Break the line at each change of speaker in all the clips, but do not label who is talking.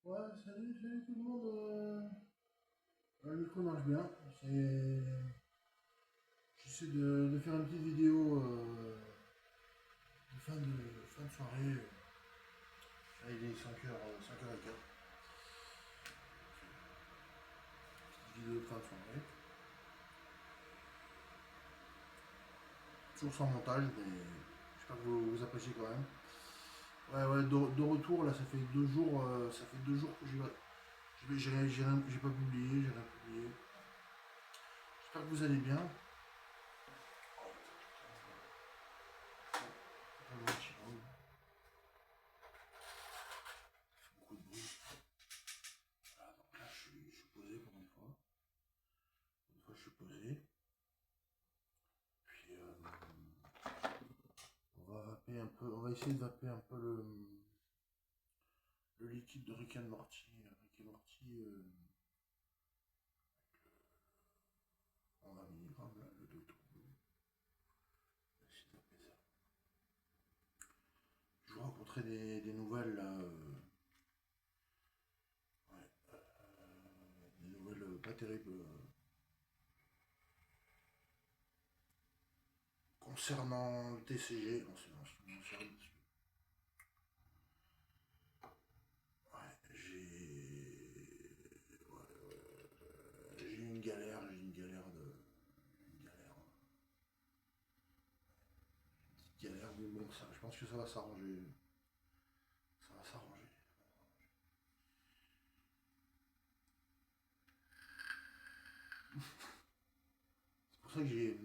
Ouais, salut tout le monde. Le micro marche bien. C'est- J'essaie de faire une petite vidéo de fin de soirée. Il est 5h04. Petite vidéo de fin de soirée. Toujours sans montage, mais j'espère que vous appréciez quand même. Ouais, de retour là, ça fait 2 jours. Ça fait 2 jours que j'ai pas publié, j'ai rien publié. J'espère que vous allez bien. Un petit peu. Beaucoup de bruit. Voilà, donc là je suis posé pour une fois. Une fois je suis posé. Puis on va vaper un peu, on va essayer de vaper un peu le liquide de Rick and Morty. Rick and Morty, en 20 mg, là, le docteur Blue. On va essayer de vaper ça. Je vous raconterai des nouvelles là. Ouais, des nouvelles pas terribles concernant le TCG. Non, c'est ridicule. Ouais, j'ai eu une galère, une galère, mais bon, ça, je pense que ça va s'arranger. Ça va s'arranger. C'est pour ça que j'ai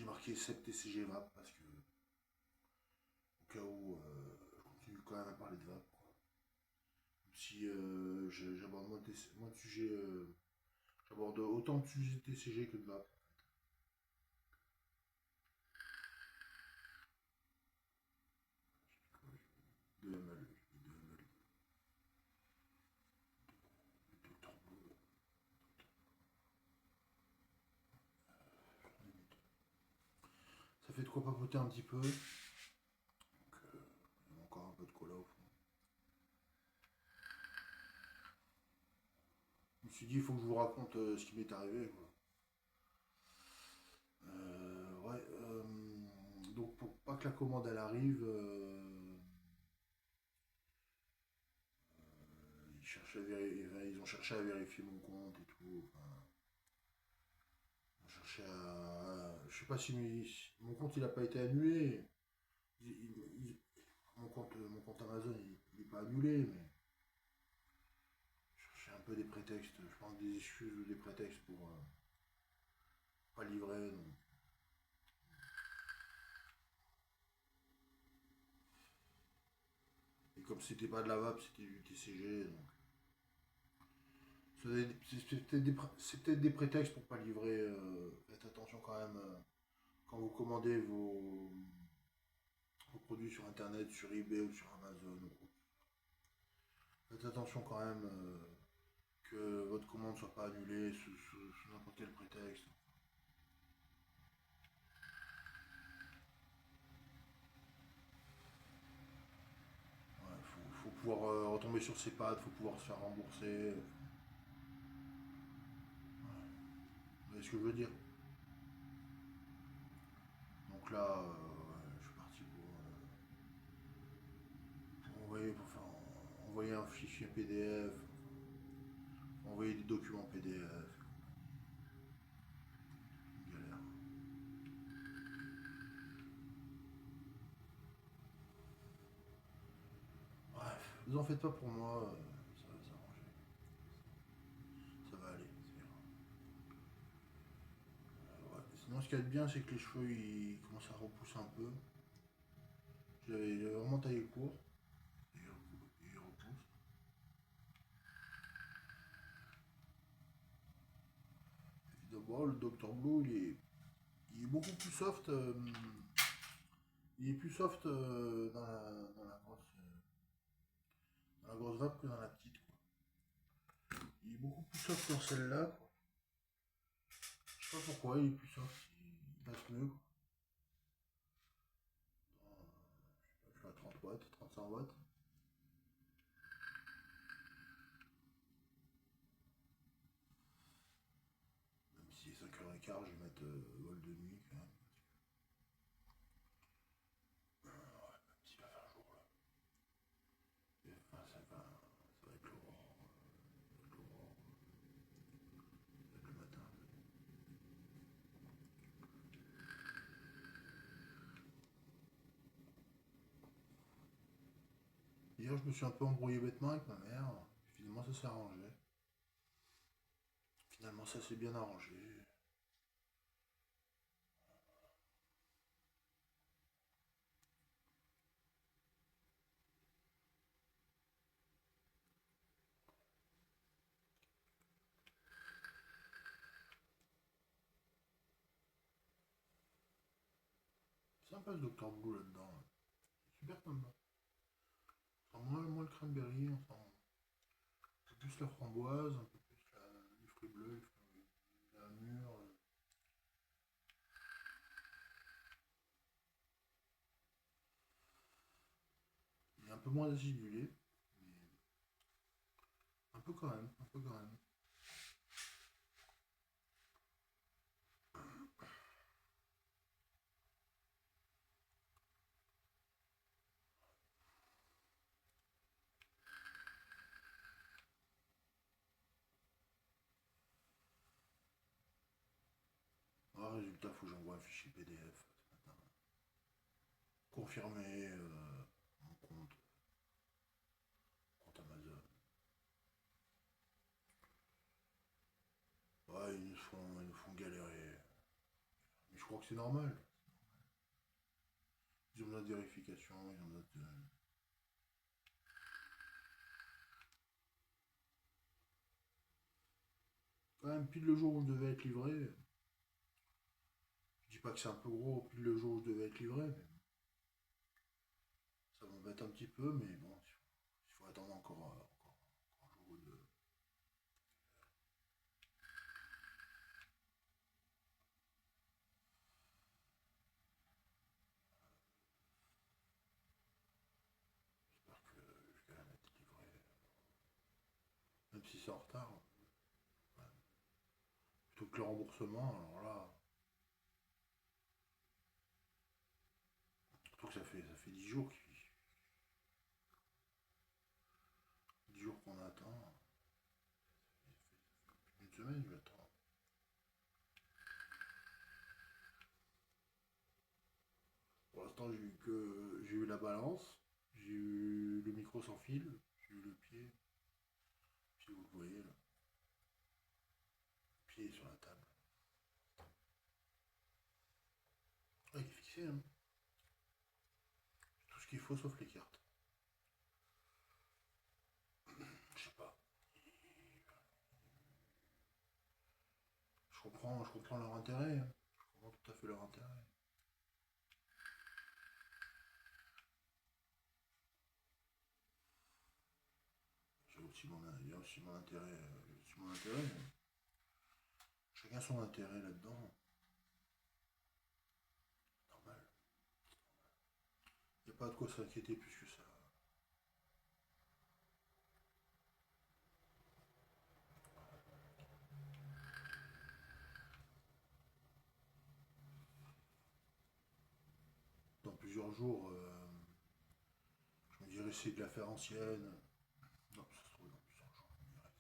marqué 7 TCG VAP, parce que au cas où je continue quand même à parler de VAP. Quoi. Si j'aborde moins de sujets, j'aborde autant de sujets de TCG que de VAP. De ML, de ML, de Dr. Blue. Ça fait de quoi papoter un petit peu. Donc, il y a encore un peu de cola au fond. Je me suis dit, il faut que je vous raconte ce qui m'est arrivé. Quoi. Ouais, donc pour pas que la commande elle arrive, ils ont cherché à vérifier mon compte et tout. Enfin, ils ont cherché je sais pas si mon compte il a pas été annulé. Mon compte Amazon il est pas annulé, mais je cherchais un peu des prétextes, je pense des excuses ou des prétextes pour pas livrer. Donc. Et comme c'était pas de la VAP, c'était du TCG, donc c'est peut-être des prétextes pour pas livrer. Faites attention quand même quand vous commandez vos produits sur internet, sur eBay ou sur Amazon. Faites attention quand même que votre commande soit pas annulée sous n'importe quel prétexte. Ouais, faut pouvoir retomber sur ses pattes, faut pouvoir se faire rembourser. Vous voyez ce que je veux dire? Donc là, je suis parti pour faire envoyer un fichier PDF, envoyer des documents PDF. Une galère. Bref, vous en faites pas pour moi, ça va s'arranger. Ça va aller, c'est bien. Ouais. Sinon, ce qu'il y a de bien, c'est que les cheveux ils commencent à repousser un peu. J'avais vraiment taillé court. Et ils repoussent. Et d'abord, le Dr. Blue, il est beaucoup plus soft. Il est plus soft dans la grosse vape que dans la petite. Quoi. Il est beaucoup plus soft dans celle-là. Quoi. Je sais pas pourquoi, il est plus soft. Il passe mieux. Quoi. Je suis à 30 watts, 35 watts. écart, je vais mettre vol de nuit quand même. Ouais, même s'il va faire jour là. Enfin, ça va être l'aurore. L'aurore, le matin. Hier, je me suis un peu embrouillé bêtement avec ma mère. Finalement, ça s'est arrangé. Finalement, ça s'est bien arrangé. C'est sympa ce Docteur Blue là-dedans. Là. Super sympa. On sent moins le cranberry, on sent un peu plus la framboise, un peu plus les fruits bleus, la mûre. Il est un peu moins acidulé, mais un peu quand même, un peu quand même. Ah, résultat, faut que j'envoie un fichier PDF ce matin. Confirmer mon compte Amazon. Ouais, ils nous font galérer. Mais je crois que c'est normal. Ils ont besoin de vérification, ils ont besoin de... Quand même, pile le jour où je devais être livré, je dis pas que c'est un peu gros, pile le jour où je devais être livré, mais ça m'embête un petit peu, mais bon, il faut attendre encore un jour ou deux. J'espère que je vais quand même être livré. Même si c'est en retard, ouais. Plutôt que le remboursement, alors là, surtout que ça fait 10 jours, 10 jours qu'on attend. Une semaine, je l'attends. Pour l'instant, j'ai eu la balance, j'ai eu le micro sans fil, j'ai eu le pied, si vous le voyez là, le pied est sur la table. Ah, il est fixé, hein. Tout ce qu'il faut sauf les cartes. Je sais pas. Je comprends leur intérêt, hein. Je comprends tout à fait leur intérêt. Il y a aussi mon intérêt. Aussi mon intérêt, mais chacun son intérêt là-dedans. Normal. Il n'y a pas de quoi s'inquiéter plus que ça. Dans plusieurs jours, je me dirais essayer de la faire ancienne. Non, ça se trouve dans plusieurs jours. Je me dirais.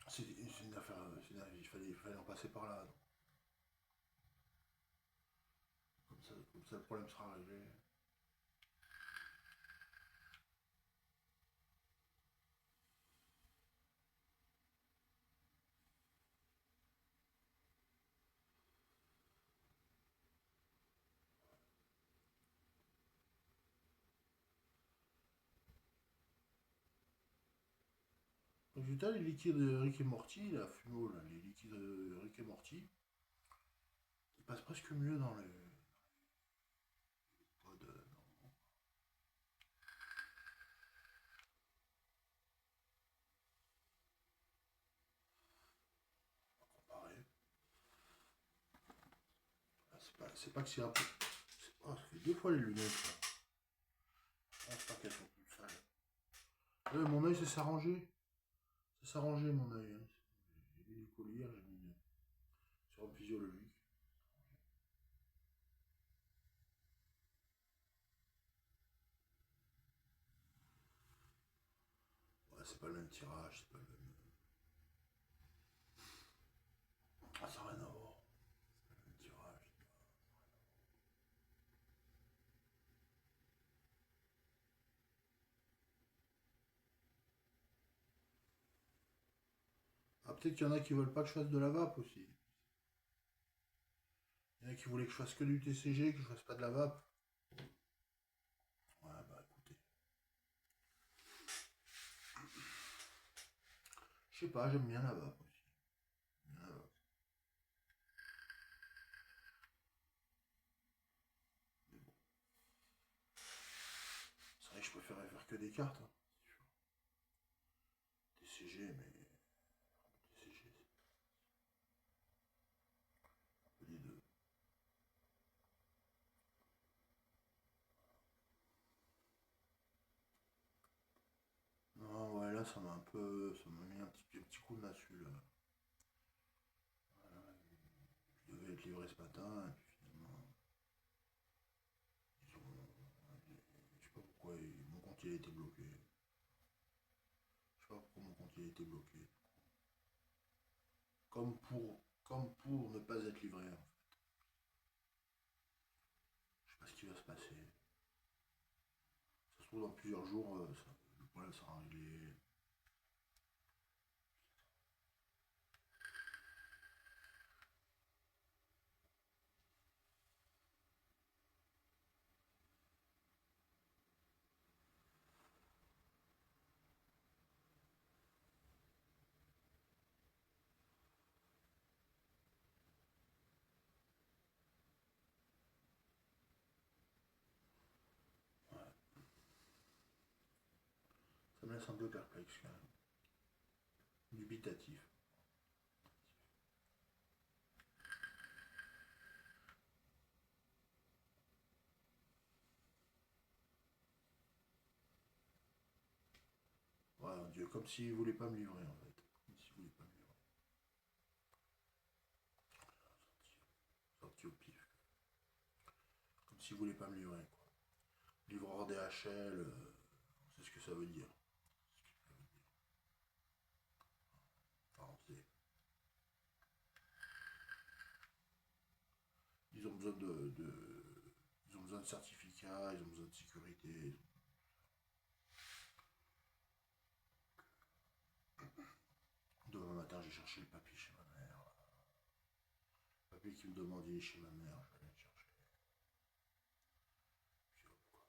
C'est une affaire. Il fallait en passer par là. Donc. Comme ça, le problème sera réglé. Résultat, les liquides Rick et Morty, la fumeau, là, les liquides Rick et Morty, ils passent presque mieux dans les pods normaux. Comparé. Ah, c'est pas que c'est un peu. Oh, ça fait deux fois les lunettes, là. Ah, c'est pas qu'elles sont plus sales. Ouais, mon œil, c'est s'arranger. C'est s'arranger, mon œil. Hein. du colis, j'ai mis sérum physiologique. Ouais, c'est pas le même tirage, c'est pas le même. Ah, ça n'a rien à voir. C'est pas le même tirage. Ah, peut-être qu'il y en a qui veulent pas que je fasse de la vape aussi. Il y en a qui voulaient que je fasse que du TCG, que je fasse pas de la vape. Ouais, bah écoutez. Je sais pas, j'aime bien la vape aussi. J'aime bien la vape. Mais bon, c'est vrai que je préférais faire que des cartes. Hein. TCG, mais TCG, c'est un peu les deux. Non, ouais, là, ça m'a un peu. Ça m'a mis un petit coup de massue, là. Voilà, je devais être livré ce matin, et puis finalement, ils ont. Je sais pas pourquoi mon compte il a été bloqué. Je sais pas pourquoi mon compte il a été bloqué. Comme pour ne pas être livré, en fait. Je sais pas ce qui va se passer. Ça se trouve dans plusieurs jours, le problème sera réglé. Ouais. Ça me laisse un peu perplexe quand même. Dubitatif. Ouais, mon Dieu, comme s'il voulait pas me livrer en fait. Comme s'il voulait pas me livrer. Sorti au pif. Comme s'il voulait pas me livrer quoi. Livreur DHL, c'est ce que ça veut dire. Enfin, ils ont besoin ils ont besoin de certificats, ils ont besoin de sécurité. Demain matin, j'ai cherché le papier chez ma mère. Le papier qui me demandait chez ma mère, je vais aller le chercher. Puis hop, quoi.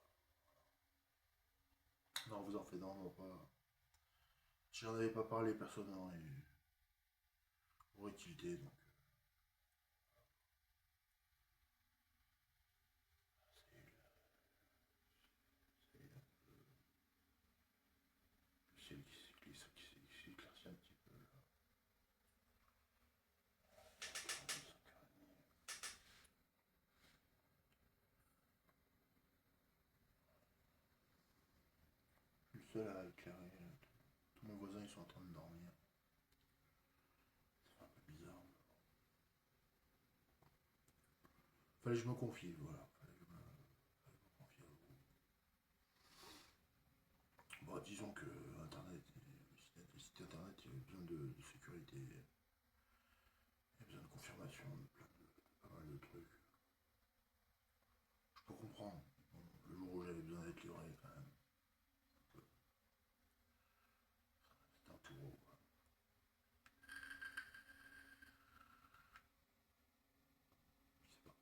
Non, vous en faites non, pas. Si j'en avais pas parlé, personne aurait tilté, donc c'est qui s'éclaircit un petit peu. Je suis le seul à éclairer. Tous mes voisins, ils sont en train de dormir. C'est un peu bizarre. Fallait que je me confie, voilà. Fallait que je me confie à vous. Bon, disons que Internet, le site Internet, il y avait besoin de sécurité. Il y a besoin de confirmation de pas mal de trucs. Je peux comprendre. Bon, le jour où j'avais besoin d'être livré, quand même, c'était un taureau. Quoi. Je sais pas. Je sais pas.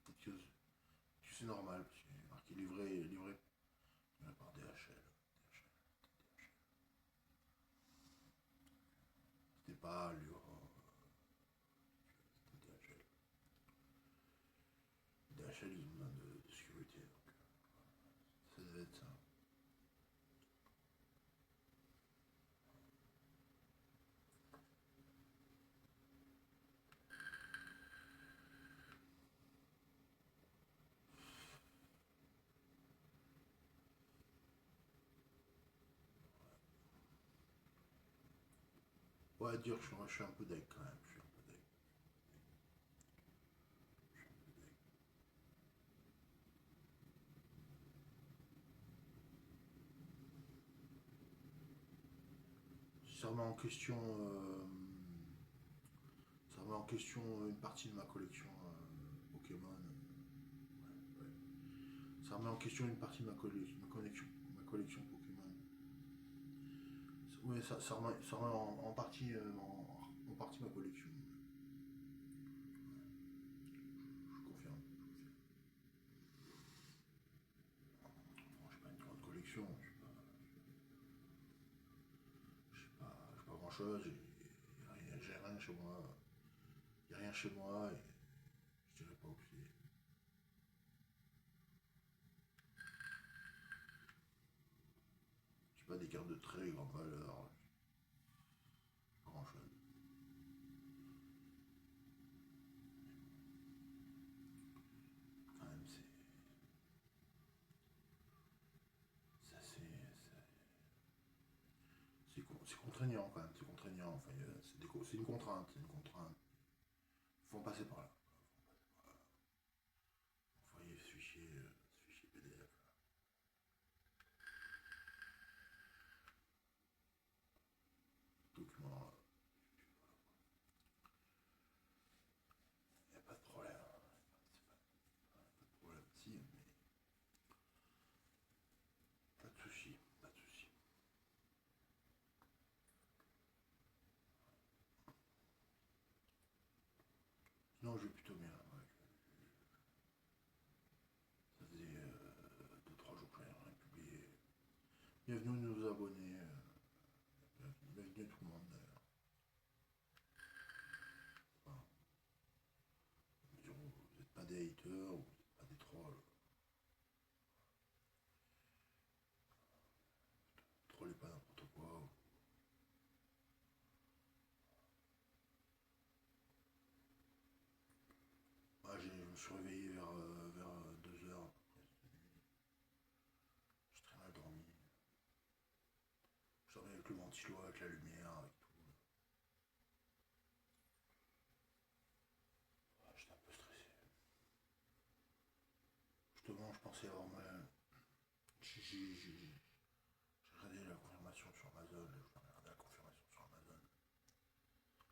Peut-être que c'est normal, parce qu'il est marqué livré par DHL. C'était pas lui, c'était DHL. DHL, ils ont besoin de sécurité, donc ça devait être ça. Ouais, dire que je suis un peu deg quand même. Je suis un peu deg. Ça remet en question. Ça remet en question une partie de ma collection Pokémon. Ouais. Ça remet en question une partie de ma collection Pokémon. Oui, ça remet en partie ma collection. Je confirme. Bon, j'ai pas une grande collection. J'ai pas grand chose. J'ai rien chez moi. Il n'y a rien chez moi et je dirais pas où c'est. J'ai pas des cartes de très grande valeur. Pas grand chose. Quand même, c'est assez. C'est contraignant quand même. C'est contraignant. Enfin, c'est une contrainte. C'est une contrainte. Faut en passer par là. Envoyer ce fichier PDF. Document. Il n'y a pas de problème. Pas de problème. Si, mais pas de souci. Pas de souci. Non, je vais plutôt bien. Ouais. Ça faisait 2-3 jours que j'avais rien publié. Bienvenue nos abonnés. Bienvenue tout le monde d'ailleurs. Enfin, vous n'êtes pas des haters, vous n'êtes pas des trolls. Trollez pas n'importe quoi. Ah, je me suis réveillé vers 2 heures. J'ai très mal dormi. Je dormais avec le ventilo, avec la lumière, avec tout. Ah, j'étais un peu stressé. Justement, je pensais avoir mal. J'ai regardé la confirmation sur Amazon. Je regardé la confirmation sur Amazon.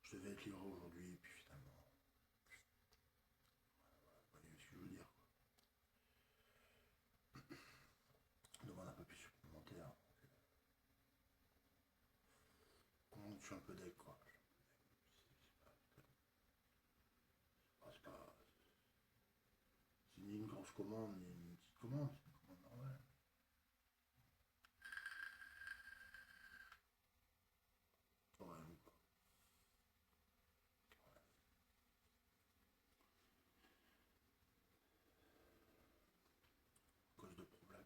Je devais être livré aujourd'hui, et puis finalement. Vous voyez ce que je veux dire. On demande un peu plus supplémentaire. Je suis un peu deck quoi. C'est pas. C'est ni une grosse commande, ni une petite commande. C'est une commande normale. Ouais, cause de problème.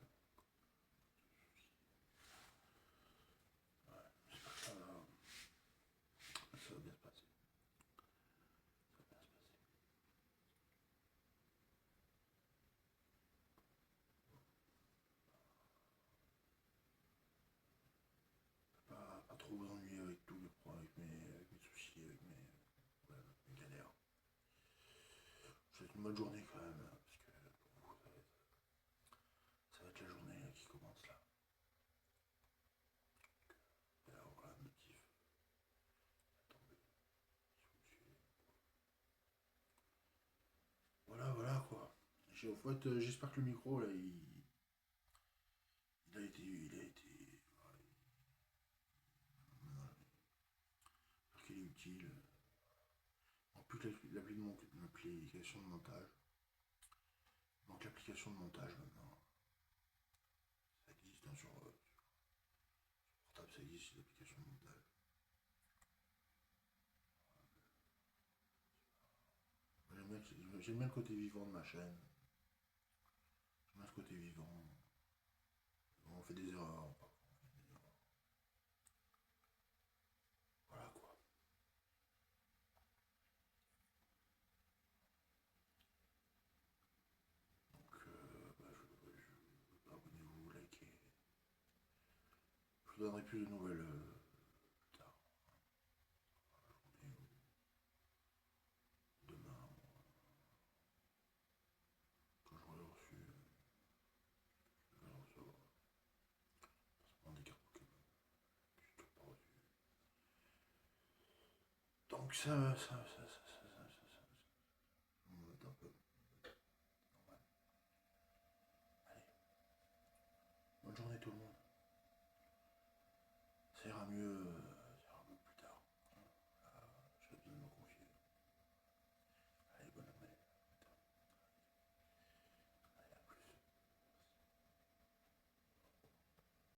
J'espère que ça va bien se passer. Ça va bien se passer. Pas trop vous ennuyer avec tout, avec mes soucis, avec mes galères. Je vous souhaite une bonne journée quand même, parce que pour vous, ça va être la journée qui commence là. Et alors voilà, motif. Attendez, si vous me suivez. Voilà quoi. En fait, j'espère que le micro là, il a été, voilà, j'espère qu'il est utile. En plus l'application de montage. Il manque l'application de montage maintenant. Ça existe hein, sur portable, ça existe l'application de montage. J'aime bien le côté vivant de ma chaîne. J'aime bien ce côté vivant. On fait des erreurs. Voilà quoi. Donc abonnez-vous, likez. Je vous donnerai plus de nouvelles plus tard. Donc ça